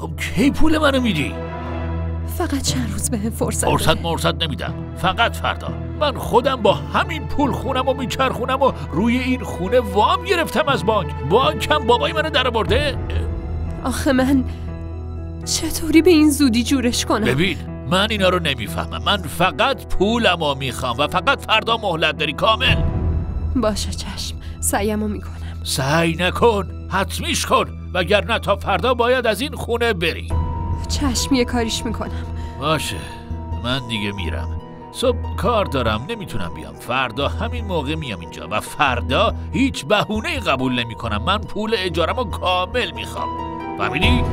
خب کی پول منو میدی؟ فقط چند روز بهم فرصت فرصت نمیدم، فقط فردا. من خودم با همین پول خونم و میچرخونم و روی این خونه وام گرفتم از بانکم بابای منو در آورده. آخه من چطوری به این زودی جورش کنم؟ ببین من اینا رو نمیفهمم، من فقط پولمو میخوام و فقط فردا مهلت داری کامل. باشه چشم، سعیمو میکنم. سعی نکن، حتمیش کن، وگرنه تا فردا باید از این خونه بری. چشم یه کاریش میکنم. باشه من دیگه میرم، صبح کار دارم نمیتونم بیام، فردا همین موقع میام اینجا و فردا هیچ بهونه‌ای قبول نمیکنم. من پول اجارمو کامل میخوام، فهمیدی؟